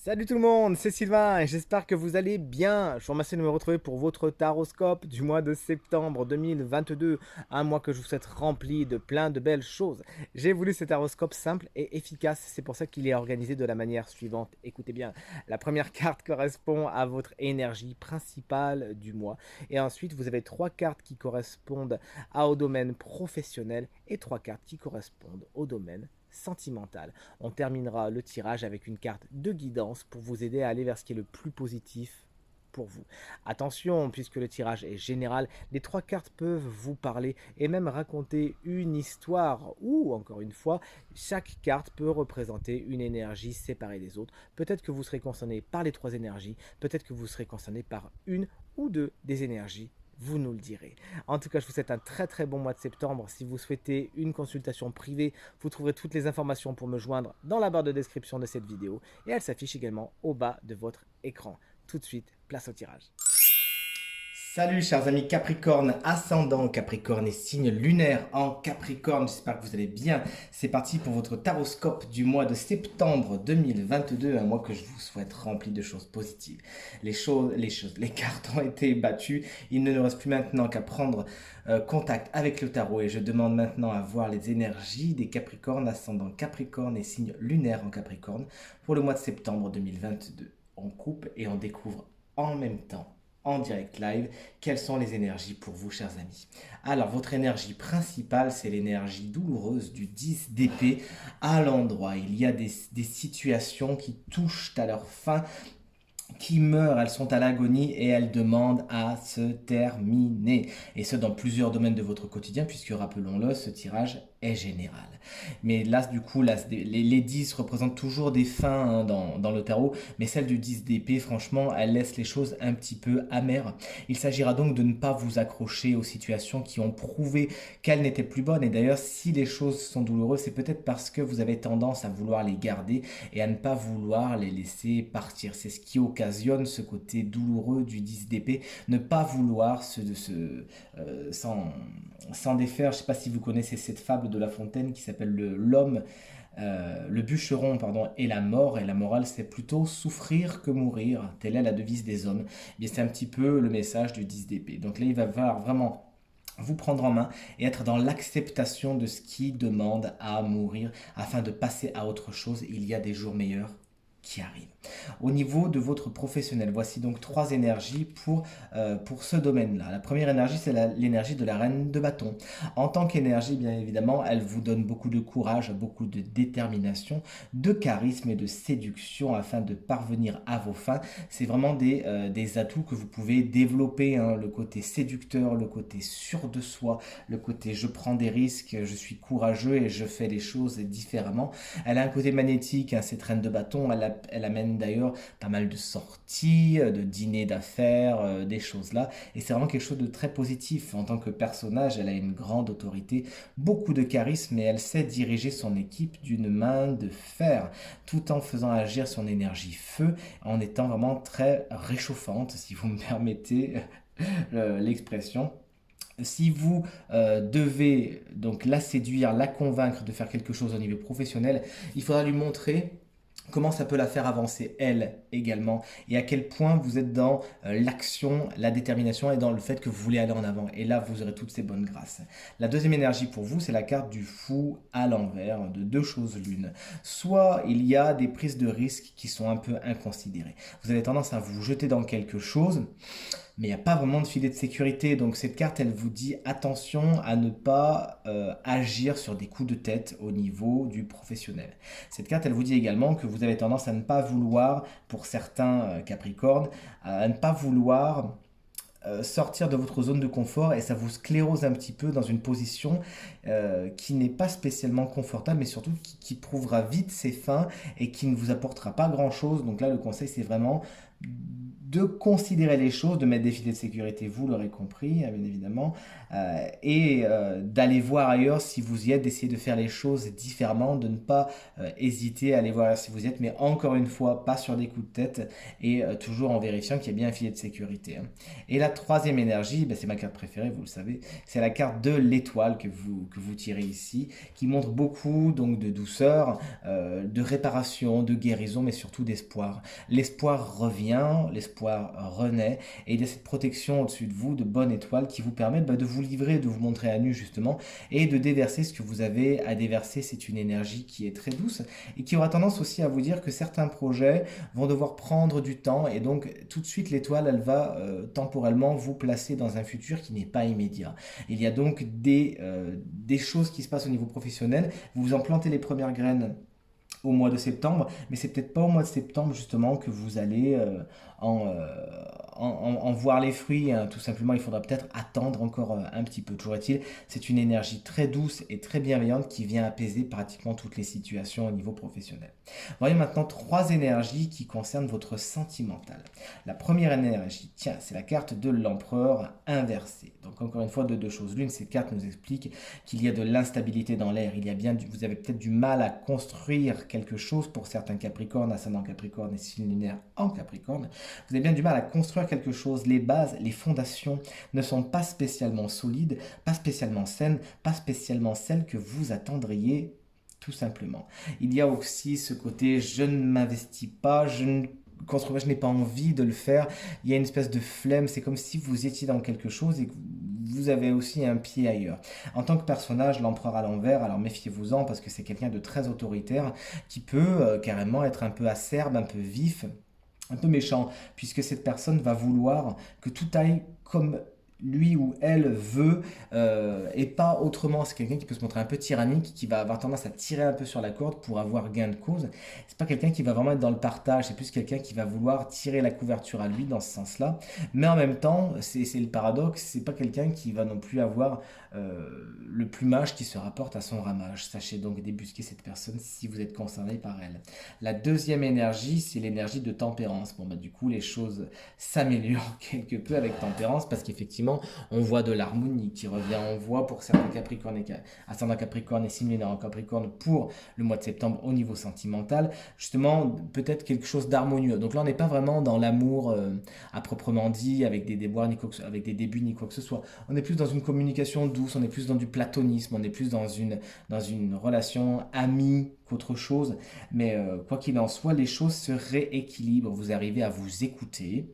Salut tout le monde, c'est Sylvain et j'espère que vous allez bien. Je vous remercie de me retrouver pour votre taroscope du mois de septembre 2022, un mois que je vous souhaite rempli de plein de belles choses. J'ai voulu ce taroscope simple et efficace, c'est pour ça qu'il est organisé de la manière suivante. Écoutez bien, la première carte correspond à votre énergie principale du mois et ensuite vous avez trois cartes qui correspondent au domaine professionnel et trois cartes qui correspondent au domaine sentimental. On terminera le tirage avec une carte de guidance pour vous aider à aller vers ce qui est le plus positif pour vous. Attention, puisque le tirage est général, les trois cartes peuvent vous parler et même raconter une histoire ou, encore une fois, chaque carte peut représenter une énergie séparée des autres. Peut-être que vous serez concerné par les trois énergies, peut-être que vous serez concerné par une ou deux des énergies, vous nous le direz. En tout cas, je vous souhaite un très très bon mois de septembre. Si vous souhaitez une consultation privée, vous trouverez toutes les informations pour me joindre dans la barre de description de cette vidéo et elle s'affiche également au bas de votre écran. Tout de suite, place au tirage. Salut chers amis Capricorne, ascendant Capricorne et signe lunaire en Capricorne, j'espère que vous allez bien. C'est parti pour votre taroscope du mois de septembre 2022, un mois que je vous souhaite rempli de choses positives. Les cartes ont été battues, il ne nous reste plus maintenant qu'à prendre contact avec le tarot et je demande maintenant à voir les énergies des Capricornes, ascendant Capricorne et signe lunaire en Capricorne pour le mois de septembre 2022. On coupe et on découvre en même temps en direct live, quelles sont les énergies pour vous, chers amis. Alors, votre énergie principale, c'est l'énergie douloureuse du 10 d'épée à l'endroit. Il y a des situations qui touchent à leur fin, qui meurent, elles sont à l'agonie et elles demandent à se terminer. Et ce, dans plusieurs domaines de votre quotidien, puisque, rappelons-le, ce tirage est général. Mais là, du coup, là, les 10 représentent toujours des fins hein, dans le tarot, mais celle du 10 d'épée, franchement, elle laisse les choses un petit peu amères. Il s'agira donc de ne pas vous accrocher aux situations qui ont prouvé qu'elles n'étaient plus bonnes. Et d'ailleurs, si les choses sont douloureuses, c'est peut-être parce que vous avez tendance à vouloir les garder et à ne pas vouloir les laisser partir. C'est ce qui occasionne ce côté douloureux du 10 d'épée, ne pas vouloir s'en défaire. Je ne sais pas si vous connaissez cette fable de La Fontaine qui s'appelle l'homme, le bûcheron pardon, et la mort. Et la morale, c'est plutôt souffrir que mourir. Telle est la devise des hommes. Et c'est un petit peu le message du 10 d'épée. Donc là, il va falloir vraiment vous prendre en main et être dans l'acceptation de ce qui demande à mourir afin de passer à autre chose. Il y a des jours meilleurs qui arrivent. Au niveau de votre professionnel, voici donc trois énergies pour ce domaine-là. La première énergie, c'est l'énergie de la reine de bâton. En tant qu'énergie, bien évidemment, elle vous donne beaucoup de courage, beaucoup de détermination, de charisme et de séduction afin de parvenir à vos fins. C'est vraiment des atouts que vous pouvez développer, hein, le côté séducteur, le côté sûr de soi, le côté je prends des risques, je suis courageux et je fais les choses différemment. Elle a un côté magnétique, hein, cette reine de bâton, elle amène d'ailleurs pas mal de sorties, de dîners d'affaires, des choses là. Et c'est vraiment quelque chose de très positif. En tant que personnage, elle a une grande autorité, beaucoup de charisme et elle sait diriger son équipe d'une main de fer, tout en faisant agir son énergie feu, en étant vraiment très réchauffante, si vous me permettez l'expression. Si vous devez donc la séduire, la convaincre de faire quelque chose au niveau professionnel, il faudra lui montrer comment ça peut la faire avancer, elle également, et à quel point vous êtes dans l'action, la détermination et dans le fait que vous voulez aller en avant. Et là, vous aurez toutes ces bonnes grâces. La deuxième énergie pour vous, c'est la carte du fou à l'envers, de deux choses l'une. Soit il y a des prises de risques qui sont un peu inconsidérées. Vous avez tendance à vous jeter dans quelque chose, mais il n'y a pas vraiment de filet de sécurité. Donc cette carte, elle vous dit attention à ne pas agir sur des coups de tête au niveau du professionnel. Cette carte, elle vous dit également que vous avez tendance à ne pas vouloir, pour certains Capricornes, à ne pas vouloir sortir de votre zone de confort et ça vous sclérose un petit peu dans une position qui n'est pas spécialement confortable mais surtout qui prouvera vite ses fins et qui ne vous apportera pas grand chose. Donc là le conseil c'est vraiment de considérer les choses, de mettre des filets de sécurité, vous l'aurez compris, bien évidemment, d'aller voir ailleurs si vous y êtes, d'essayer de faire les choses différemment, de ne pas hésiter à aller voir ailleurs si vous y êtes, mais encore une fois, pas sur des coups de tête et toujours en vérifiant qu'il y a bien un filet de sécurité. Et la troisième énergie, ben, c'est ma carte préférée, vous le savez, c'est la carte de l'étoile que vous tirez ici, qui montre beaucoup donc, de douceur, de réparation, de guérison, mais surtout d'espoir. L'espoir revient, l'espoir renaît, et il y a cette protection au-dessus de vous, de bonne étoile, qui vous permet de vous livrer, de vous montrer à nu justement, et de déverser ce que vous avez à déverser. C'est une énergie qui est très douce, et qui aura tendance aussi à vous dire que certains projets vont devoir prendre du temps, et donc tout de suite l'étoile, elle va temporellement vous placer dans un futur qui n'est pas immédiat. Il y a donc des choses qui se passent au niveau professionnel, vous vous en plantez les premières graines au mois de septembre, mais c'est peut-être pas au mois de septembre justement que vous allez en, euh, en voir les fruits, hein. Tout simplement, il faudra peut-être attendre encore un petit peu. Toujours est-il, c'est une énergie très douce et très bienveillante qui vient apaiser pratiquement toutes les situations au niveau professionnel. Voyons maintenant trois énergies qui concernent votre sentimental. La première énergie, tiens, c'est la carte de l'empereur inversé. Donc encore une fois, de deux choses. L'une, cette carte nous explique qu'il y a de l'instabilité dans l'air. Vous avez peut-être du mal à construire quelque chose pour certains Capricornes, ascendant Capricorne et signe lunaire en Capricorne. Vous avez bien du mal à construire quelque chose. Les bases, les fondations ne sont pas spécialement solides, pas spécialement saines, pas spécialement celles que vous attendriez tout simplement. Il y a aussi ce côté je ne m'investis pas, je n'ai pas envie de le faire. Il y a une espèce de flemme, c'est comme si vous étiez dans quelque chose et que vous avez aussi un pied ailleurs. En tant que personnage, l'empereur à l'envers, alors méfiez-vous-en parce que c'est quelqu'un de très autoritaire qui peut carrément être un peu acerbe, un peu vif, un peu méchant, puisque cette personne va vouloir que tout aille comme lui ou elle veut et pas autrement. C'est quelqu'un qui peut se montrer un peu tyrannique, qui va avoir tendance à tirer un peu sur la corde pour avoir gain de cause. C'est pas quelqu'un qui va vraiment être dans le partage, c'est plus quelqu'un qui va vouloir tirer la couverture à lui dans ce sens-là. Mais en même temps, c'est le paradoxe, c'est pas quelqu'un qui va non plus avoir le plumage qui se rapporte à son ramage. Sachez donc débusquer cette personne si vous êtes concerné par elle. La deuxième énergie, c'est l'énergie de tempérance. Bon, bah, du coup, les choses s'améliorent quelque peu avec tempérance parce qu'effectivement, on voit de l'harmonie qui revient. On voit pour certains Capricornes, ascendant Capricorne et signe lunaire en Capricorne pour le mois de septembre au niveau sentimental, justement, peut-être quelque chose d'harmonieux. Donc là, on n'est pas vraiment dans l'amour à proprement dit, avec des déboires, avec des débuts, ni quoi que ce soit. On est plus dans une communication douce, on est plus dans du platonisme, on est plus dans une relation amie qu'autre chose. Mais quoi qu'il en soit, les choses se rééquilibrent. Vous arrivez à vous écouter.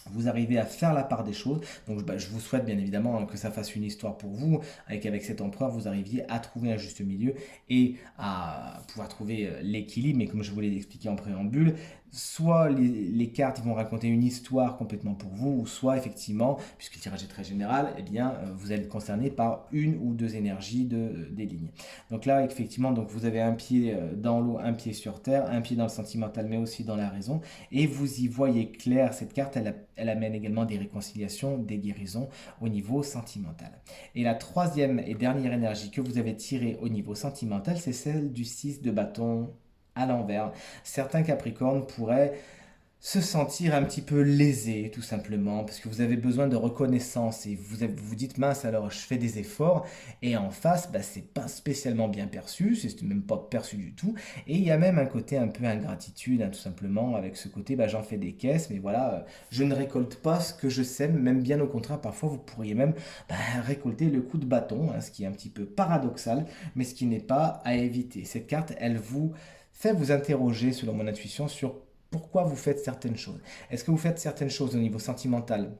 Vous arrivez à faire la part des choses. Donc bah, je vous souhaite bien évidemment que ça fasse une histoire pour vous, avec cet empereur, vous arriviez à trouver un juste milieu et à pouvoir trouver l'équilibre. Mais comme je vous l'ai expliqué en préambule, soit les cartes vont raconter une histoire complètement pour vous, ou soit effectivement, puisque le tirage est très général, eh bien, vous êtes concerné par une ou deux énergies des lignes. Donc là, effectivement, donc vous avez un pied dans l'eau, un pied sur terre, un pied dans le sentimental, mais aussi dans la raison, et vous y voyez clair. Cette carte, elle amène également des réconciliations, des guérisons au niveau sentimental. Et la troisième et dernière énergie que vous avez tirée au niveau sentimental, c'est celle du 6 de bâton à l'envers. Certains Capricornes pourraient se sentir un petit peu lésés, tout simplement, parce que vous avez besoin de reconnaissance et vous dites mince, alors je fais des efforts, et en face, bah, c'est pas spécialement bien perçu, c'est même pas perçu du tout, et il y a même un côté un peu ingratitude, hein, tout simplement, avec ce côté, bah, j'en fais des caisses, mais voilà, je ne récolte pas ce que je sème, même bien au contraire, parfois vous pourriez même bah, récolter le coup de bâton, hein, ce qui est un petit peu paradoxal, mais ce qui n'est pas à éviter. Cette carte, elle vous fait vous interroger, selon mon intuition, sur pourquoi vous faites certaines choses. Est-ce que vous faites certaines choses au niveau sentimental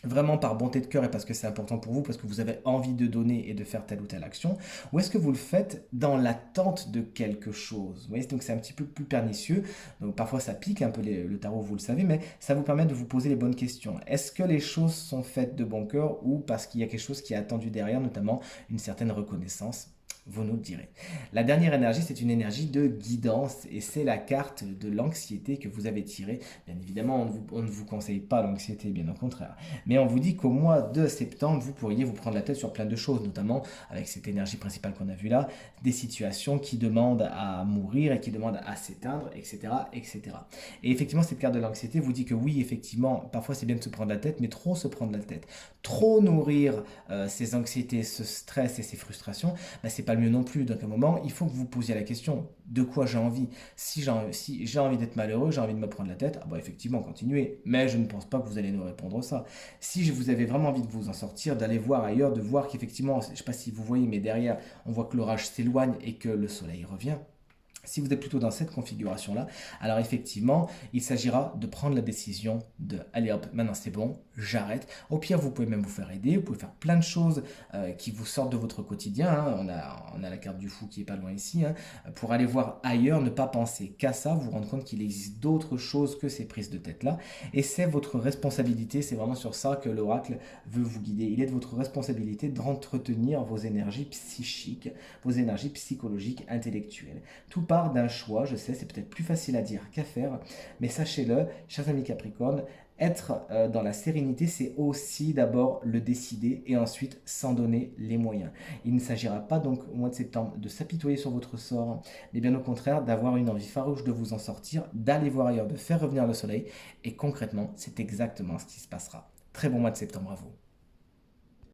vraiment par bonté de cœur et parce que c'est important pour vous, parce que vous avez envie de donner et de faire telle ou telle action, ou est-ce que vous le faites dans l'attente de quelque chose? Vous voyez, donc c'est un petit peu plus pernicieux, donc parfois ça pique un peu le tarot, vous le savez, mais ça vous permet de vous poser les bonnes questions. Est-ce que les choses sont faites de bon cœur ou parce qu'il y a quelque chose qui est attendu derrière, notamment une certaine reconnaissance? Vous nous le direz. La dernière énergie, c'est une énergie de guidance et c'est la carte de l'anxiété que vous avez tirée. Bien évidemment, on ne vous conseille pas l'anxiété, bien au contraire. Mais on vous dit qu'au mois de septembre, vous pourriez vous prendre la tête sur plein de choses, notamment avec cette énergie principale qu'on a vue là, des situations qui demandent à mourir et qui demandent à s'éteindre, etc., etc. Et effectivement, cette carte de l'anxiété vous dit que oui, effectivement, parfois c'est bien de se prendre la tête, mais trop se prendre la tête, trop nourrir ces anxiétés, ce stress et ces frustrations, bah, c'est pas le mieux non plus. Donc à un moment, il faut que vous posiez la question de quoi j'ai envie. Si j'ai envie d'être malheureux, j'ai envie de me prendre la tête, ah bah effectivement, continuez. Mais je ne pense pas que vous allez nous répondre ça. Si vous avez vraiment envie de vous en sortir, d'aller voir ailleurs, de voir qu'effectivement, je ne sais pas si vous voyez, mais derrière, on voit que l'orage s'éloigne et que le soleil revient. Si vous êtes plutôt dans cette configuration-là, alors effectivement, il s'agira de prendre la décision de allez hop, maintenant c'est bon, j'arrête. Au pire, vous pouvez même vous faire aider, vous pouvez faire plein de choses qui vous sortent de votre quotidien, hein. On a la carte du fou qui est pas loin ici, hein. Pour aller voir ailleurs, ne pas penser qu'à ça, vous rendre compte qu'il existe d'autres choses que ces prises de tête-là. Et c'est votre responsabilité, c'est vraiment sur ça que l'oracle veut vous guider. Il est de votre responsabilité d'entretenir vos énergies psychiques, vos énergies psychologiques, intellectuelles. Tout part d'un choix, je sais, c'est peut-être plus facile à dire qu'à faire, mais sachez-le, chers amis Capricorne, être dans la sérénité, c'est aussi d'abord le décider et ensuite s'en donner les moyens. Il ne s'agira pas donc au mois de septembre de s'apitoyer sur votre sort, mais bien au contraire d'avoir une envie farouche de vous en sortir, d'aller voir ailleurs, de faire revenir le soleil, et concrètement, c'est exactement ce qui se passera. Très bon mois de septembre à vous.